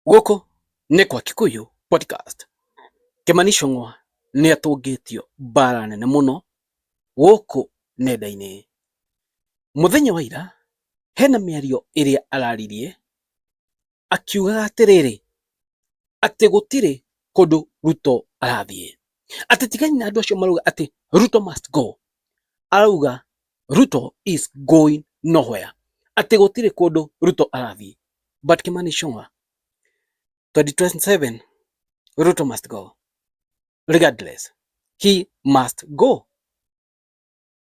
Gũkũ nĩ kwa Kikuyu podcast. Kimani Ichung'wah nĩ atũngĩtio mbara nene mũno gũkũ nenda-inĩ. Mũthenya wa ira hena mĩario ĩrĩa araririe akiugaga atĩrĩrĩ, atĩ gũtirĩ kũndũ Ruto arathiĩ, atĩ tigani na andũ acio marauga atĩ Ruto must go. Arauga Ruto is going nowhere, atĩ gũtirĩ kũndũ Ruto arathiĩ. But Kimani Ichung'wah, 2027 Ruto must go. Regardless, he must go.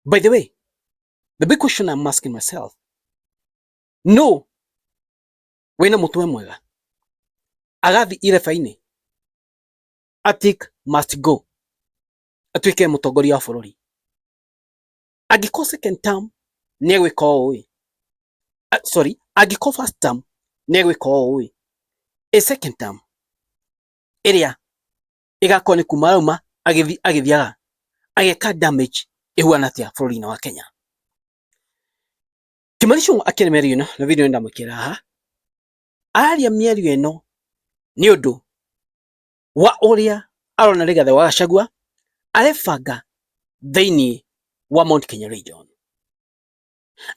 By the way, the big question I'm asking myself, no wena mũtwe mwega agathi ireba-inĩ, Atik must go, atuĩke mũtongoria wa bũrũri. Angĩkorwo second term nĩ egwĩka ũũ, angĩkorwo first term nĩ egwĩka ũũ, a second term ĩrĩa ĩgakorwo nĩ kuma rauma agĩthiaga ageka damage ĩhuana atĩa bũrũri-inĩ wa Kenya. Kimani Ichung'wah akĩaria mĩario ĩno na video ndamwĩkĩra haha, araria mĩario ĩno nĩ ũndũ wa ũrĩa arona Rigathĩ wa Gachagua arebanga thĩinĩ wa Mount Kenya region.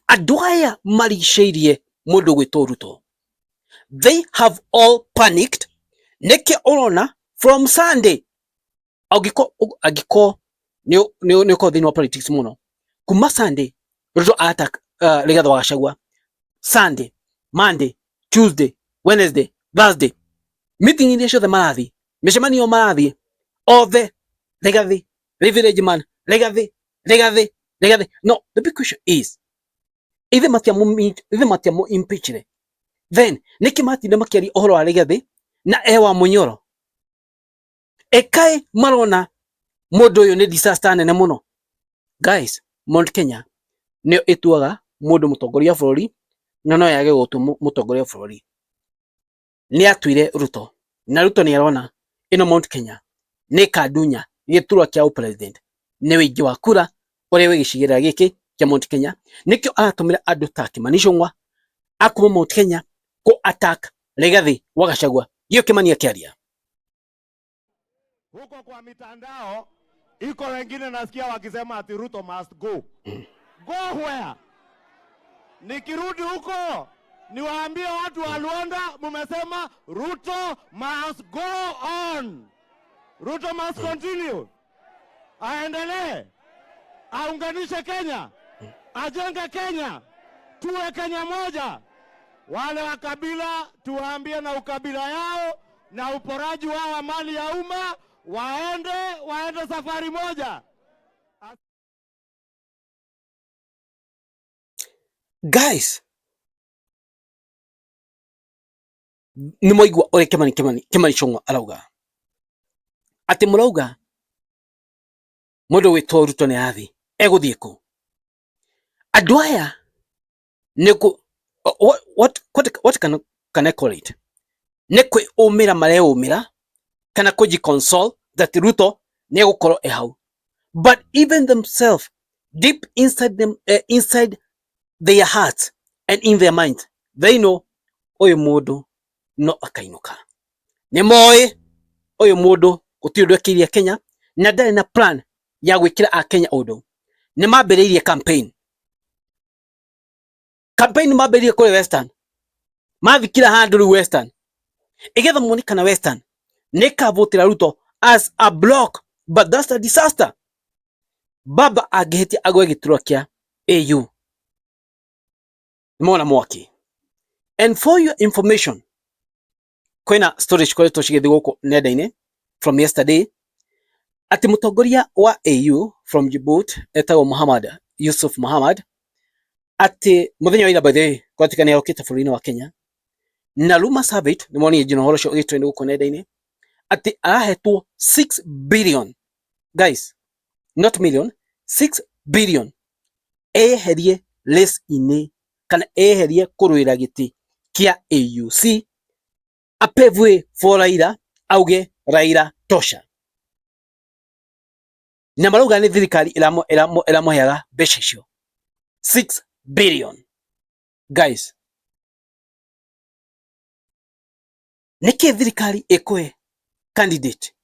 Andũ aya marigicĩirie mũndũ gwĩtwo Ruto, they have all panicked. Nĩkĩ ũrona from Sunday, angĩkorwo nĩ ũkorwo thĩinĩ wa politics mũno, kuma Sunday Ruto attack Rigathĩ wa Gachagua, Sunday, Monday, Tuesday, Wednesday, Thursday, meeting iria ciothe marathiĩ, mĩcemanio marathiĩ, othe Rigathĩ, village man, Rigathĩ. No, the big question is, ithe matiamũ impeach, then nĩkĩ matinda makĩaria ũhoro wa Rigathĩ na ewa Mũnyoro? Ekaĩ marona mũndũ ũyũ nĩ disaster nene mũno? Guys, Mount Kenya nĩyo ĩtuaga mũndũ mũtongoria wa bũrũri na no yage gũtua mũtongoria wa bũrũri. Nĩ atuire Ruto, na Ruto nĩ arona ĩno Mount Kenya nĩ kandunya gĩturwa kĩa president, nĩ wĩingĩ wa kura ũrĩa wĩ gĩcigĩrĩra gĩkĩ kĩa Mount Kenya. Nĩkĩo aratũmĩra andũ ta Kimani Ichung'wah akuma Mount Kenya ku attack Rigathĩ wa Gachagua. Hiyo Kimani akĩaria huko kwa mitandao, iko wengine nasikia wakisema ati Ruto must go. Go where? Nikirudi huko niwaambie watu wa Luanda, mumesema Ruto must go on. Ruto must continue. Aendelee, aunganishe Kenya, ajenge Kenya, tuwe Kenya moja. Wale wa kabila tuwaambie na ukabila yao na uporaji wao wa mali ya umma waende safari moja. Guys, nĩ mwaigua ũrĩa Kimani Ichung'wah arauga atĩ mũrauga mũndũ wĩtwo Ruto nĩ arathiĩ, egũthiĩ kũ? Andũ aya nĩ what can I call it? Nĩ kwĩũmĩra mareũmĩra kana kũji-console that Ruto nĩ egũkorwo hau. But even themselves, deep inside their hearts and in their mind, they know ũyũ mũndũ no akainũka. Nĩ moĩ ũyũ mũndũ gũtirĩ ũndũ ekĩirie Kenya na ndarĩ na plan ya gwĩkĩra a Kenya ũndũ. Nĩ mambĩrĩirie campaign mambĩrĩirie kũrĩ Western, mathikira handũ rĩu Western, igetha muone kana Western nĩ kavotera Ruto as a block. But that's a disaster. Baba angĩhĩtia agwe gĩturwa kĩa AU, mwana mwaki. And for your information, kwĩna storage koretwo cigĩthiĩ gũkũ nenda-inĩ from yesterday, atĩ mũtongoria wa AU from Djibouti etagwo Mohamed Yusuf Mohamed, atĩ mũthenya wa ira by the way kwatika nĩ arokĩte bũrũri-inĩ wa Kenya, na rumors have it, nĩ monire nginya ũhoro ũcio ũgĩtrend gũkũ nenda-inĩ, atĩ arahetwo 6 billion, guys, not million, 6 billion eherie race-inĩ kana eherie kũrũĩra gĩtĩ kĩa AUC, apave way for Raila, auge Raila tosha. Na marauga nĩ thirikari ĩramũheaga mbeca icio 6 billion. Guys, niki thirikari ikwe candidate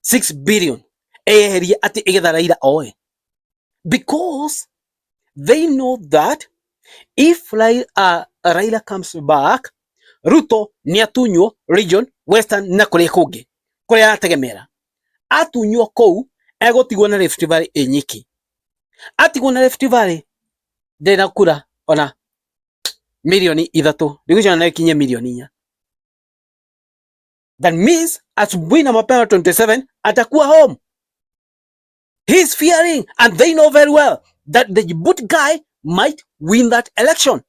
6 billion eherie ati igetha Raila oe? Because they know that if Raila comes back, Ruto ni atunywo region western na kuria kungi kuria ategemera. Atunywo kou egutigwo na Rift Valley inyiki. Atigwo na Rift Valley ndena kura ona milioni 3 ndigucana na ikinye milioni 4. That means asubuhi na mapema 27 atakuwa home. He's fearing, and they know very well that the Djibouti guy might win that election.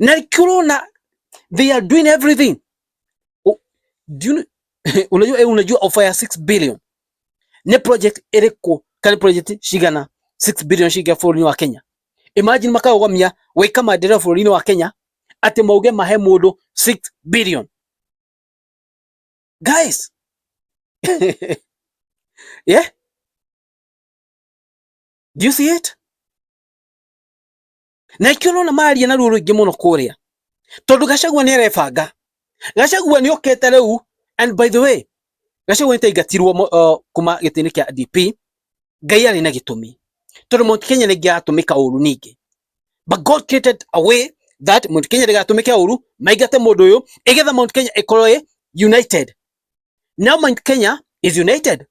Na corona, they are doing everything. Oh, do you unajua offer ya 6 billion ne project ereko kali project shigana 6 billion shiga for wa Kenya. Imagine makao gwamia weka madera for wa Kenya ate mauge mahe mundu 6 billion. Guys. Yeah? Do you see it? Na ikiona na mari na ruru gimuno kuria. Tondu Gachagua ni arebanga. Gachagua ni okete riu, and by the way, Gachagua ni taigatirwo kuma gitini kia DP. Ngai ari na gitumi. Tondu Mount Kenya ni giatumika uru ningi. But God created a way that Mount Kenya giatumika uru, maigate mundu uyu, igetha Mount Kenya ikorwe united. Now Mount Kenya is united.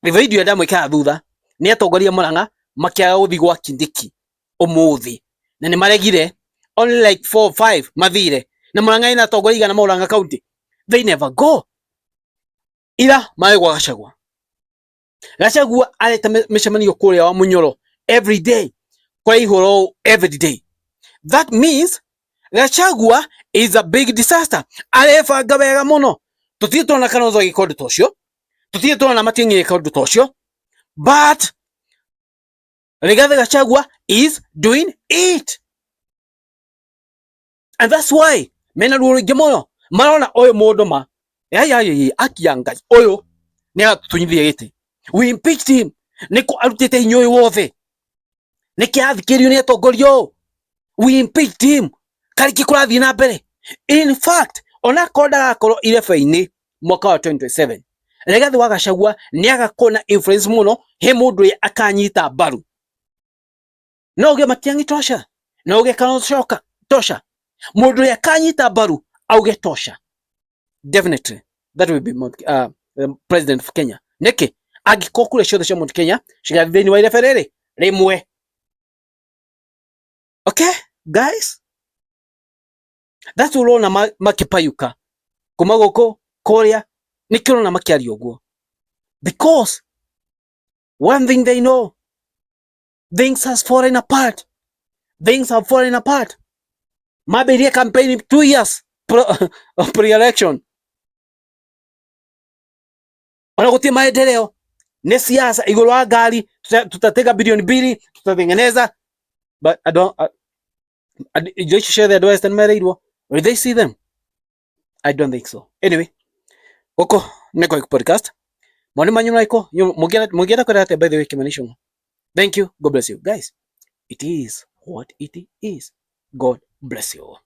Video ya damu ika thutha ni atongoria Murang'a makiaga guthi gwa Kindiki umuthi. Na ni maregire only like 4 or 5 mathire. Na Murang'a ina atongoria igana Murang'a county. They never go. Ila mae gwa Gachagua. Gachagua aleta mishemanio kuria wa Munyoro every day. Kwa ihoro every day. That means Gachagua is a big disaster. Alebanga wega muno. Tutie tona Kalonzo gikondu tocio. Tutie tona Matiang'i gikondu tocio. But Rigathi Gachagua is doing it. And that's why mena ruru gemoyo marona oyo mundu ma akianga oyo ni atunyithia giti. We impeached him. Niko arutite inyoy wothe. Niki athikirio ni atongorio. We impeached him. Kariki kurathi na mbere. In fact, ona konda gakoro ile faini mwaka wa 2027. Rigathi wa Gachagua ni agakona influence muno he mundu ye akanyita baru. No uge Matiang'i tosha. No uge Kalonzo tosha. Mundu ye akanyita baru auge tosha. Definitely that will be the president of Kenya. Niki agikokure ciothe cia Mount Kenya cigathi thiini wa ireferere rimwe. Okay guys, that's all na makipayuka kuma goko koria nikirona makiari uguo, because one thing they know, things have fallen apart. Things have fallen apart. Maberia campaign 2 years pre-election. Ona gutie maendeleo ni siasa iguru wa ngari, tutatega bilioni 2 tutatengeneza, but I don't just share the advice and mereirwo. Will they see them? I don't think so. Anyway, goko neko podcast moni manyu naiko mugienda kwenda by the way kimanisho. Thank you. God bless you guys. It is what it is. God bless you.